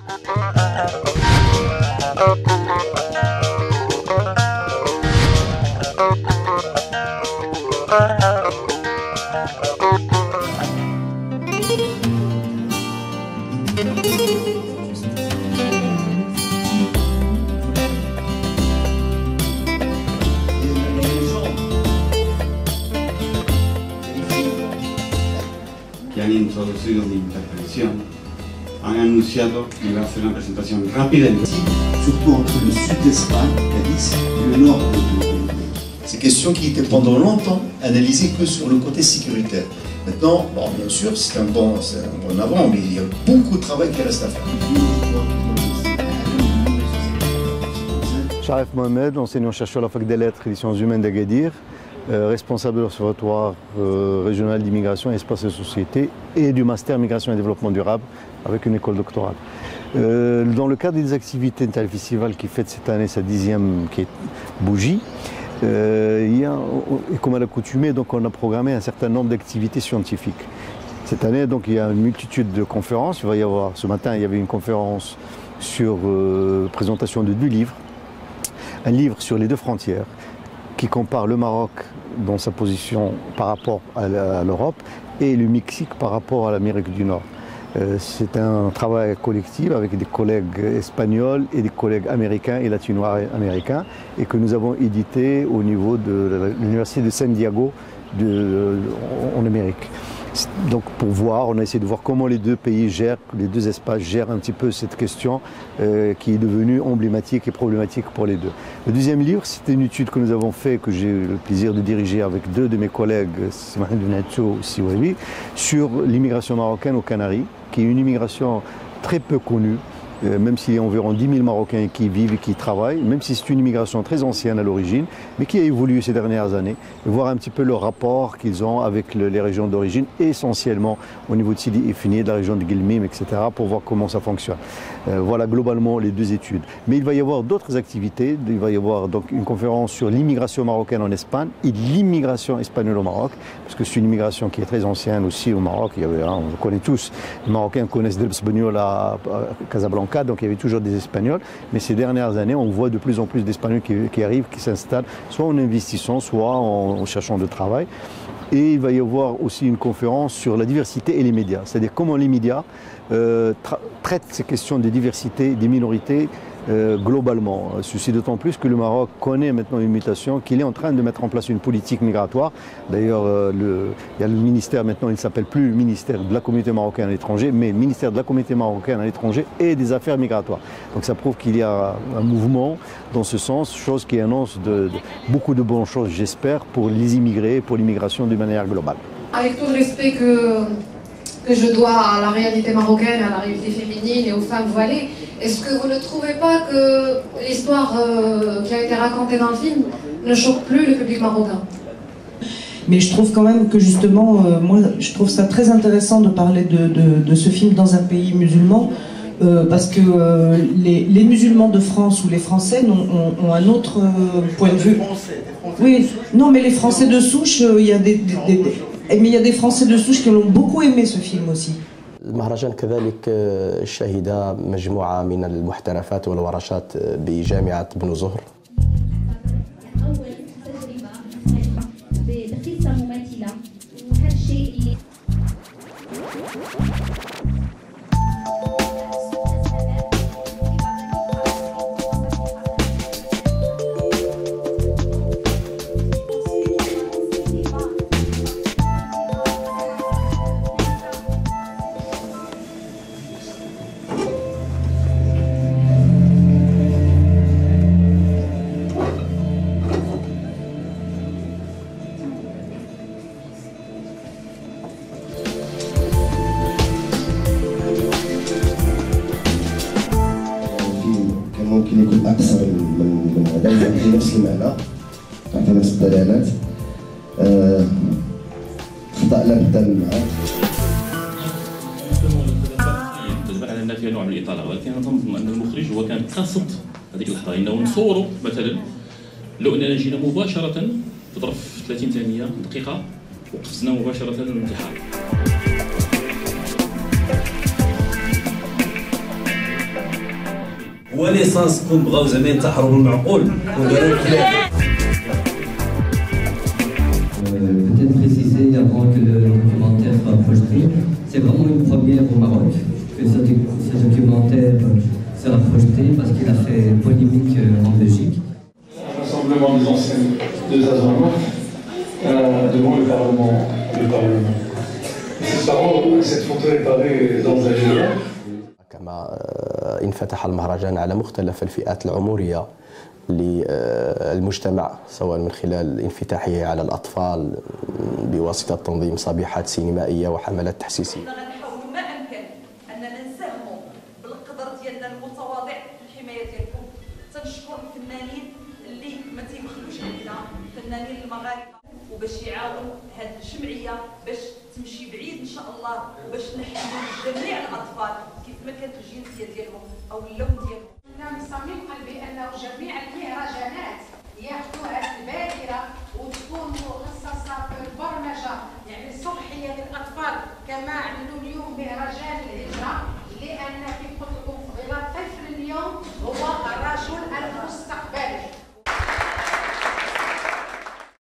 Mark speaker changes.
Speaker 1: Que han introducido mi intervención han anunciado que iba a hacer una presentación rápida.
Speaker 2: Surtout entre le sud d'Espagne, Cadiz, et le nord de Ces questions qui étaient pendant longtemps analysées que sur le côté sécuritaire. Maintenant, bon, bien sûr, c'est un bon avant, mais il y a beaucoup de travail qui reste à faire.
Speaker 3: Sharif Mohamed, enseignant-chercheur à la Fac des Lettres et des Sciences Humaines d'Agadir, responsable de l'Observatoire régional d'immigration, espace et société et du Master Migration et Développement durable avec une école doctorale. Dans le cadre des activités de festival qui fête cette année sa 10e qui est Bougie, et comme à l'accoutumée, donc on a programmé un certain nombre d'activités scientifiques. Cette année, donc, il y a une multitude de conférences. Il va y avoir, ce matin, il y avait une conférence sur présentation de 2 livres. Un livre sur les 2 frontières qui compare le Maroc dans sa position par rapport à l'Europe et le Mexique par rapport à l'Amérique du Nord. C'est un travail collectif avec des collègues espagnols et des collègues américains et latino-américains et que nous avons édité au niveau de l'Université de San Diego en Amérique. Donc pour voir, on a essayé de voir comment les 2 pays gèrent, les 2 espaces gèrent un petit peu cette question qui est devenue emblématique et problématique pour les 2. Le 2e livre, c'était une étude que nous avons faite, que j'ai eu le plaisir de diriger avec 2 de mes collègues, Simane Donato et Siwawi, sur l'immigration marocaine aux Canaries, qui est une immigration très peu connue, même s'il y a environ 10 000 Marocains qui vivent et qui travaillent, même si c'est une immigration très ancienne à l'origine, mais qui a évolué ces dernières années, et voir un petit peu le rapport qu'ils ont avec les régions d'origine, essentiellement au niveau de Sidi Ifni, de la région de Guilmim, etc., pour voir comment ça fonctionne. Voilà globalement les 2 études. Mais il va y avoir d'autres activités. Il va y avoir donc une conférence sur l'immigration marocaine en Espagne et l'immigration espagnole au Maroc, parce que c'est une immigration qui est très ancienne aussi au Maroc. On le connaît tous, les Marocains connaissent des Espagnols à Casablanca, donc il y avait toujours des Espagnols. Mais ces dernières années, on voit de plus en plus d'Espagnols qui arrivent, qui s'installent, soit en investissant, soit en cherchant de travail. Et il va y avoir aussi une conférence sur la diversité et les médias, c'est-à-dire comment les médias traitent ces questions de diversité, des minorités globalement. Ceci d'autant plus que le Maroc connaît maintenant une mutation, qu'il est en train de mettre en place une politique migratoire. D'ailleurs, il y a le ministère maintenant, il ne s'appelle plus le ministère de la communauté marocaine à l'étranger, mais ministère de la communauté marocaine à l'étranger et des affaires migratoires. Donc ça prouve qu'il y a un mouvement dans ce sens, chose qui annonce beaucoup de bonnes choses, j'espère, pour les immigrés, pour l'immigration d'une manière globale.
Speaker 4: Avec tout le respect que je dois à la réalité marocaine, à la réalité féminine et aux femmes voilées, est-ce que vous ne trouvez pas que l'histoire qui a été racontée dans le film ne choque plus le public marocain?
Speaker 5: Mais je trouve quand même que justement, moi je trouve ça très intéressant de parler de ce film dans un pays musulman, parce que les musulmans de France ou les Français ont un autre point de vue. Oui, non mais les Français de souche, il y a mais il y a des Français de souche qui l'ont beaucoup aimé ce film aussi.
Speaker 6: المهرجان كذلك شهد مجموعة من المحترفات والورشات بجامعة بن زهر.
Speaker 2: ممكن يكون اكثر من هذا ويعطي نفس المعنى، تعطي نفس الدلالات. خطأ لا بد معه.
Speaker 7: تتبع على ان فيها نوع من الاطاله، ولكن انا تنظن ان المخرج هو كان قاصد هذيك اللحظه انه نصوروا مثلا لو اننا جينا مباشره في ظرف 30 ثانيه دقيقه وقفزنا مباشره للانتحار.
Speaker 8: هو ليسانس كون بغاو زعما ينتحروا بالمعقول وداروا الكلام.
Speaker 9: Peut-être préciser avant que le documentaire soit projeté, c'est vraiment une première au Maroc que ce documentaire sera projeté parce qu'il a fait polémique en Belgique.
Speaker 10: Un rassemblement des anciennes de Zazama devant le Parlement. Ces parents, cette photo est parue dans un journal.
Speaker 6: كما انفتح المهرجان على مختلف الفئات العمرية للمجتمع، سواء من خلال انفتاحه على الأطفال بواسطة تنظيم صبيحات سينمائية وحملات تحسيسية.
Speaker 11: غنحاولوا ما أمكن أننا نساهموا بالقدر ديالنا المتواضع في الحماية ديالكم. تنشكر الفنانين اللي ما تيبخلوش علينا، الفنانين المغاربة، وباش يعاون هذه الجمعية باش تمشي بعيد إن شاء الله، وباش نحملوا جميع الأطفال كيف ما كانت الجنسية ديالهم أو اللون ديالهم.
Speaker 12: من صميم قلبي انه جميع المهرجانات ياخذوا هذه البادره وتكون مخصصه في البرمجه، يعني الصبحيه للاطفال كما عملوا اليوم مهرجان الهجره، لان كيف قلت لكم قبيله الطفل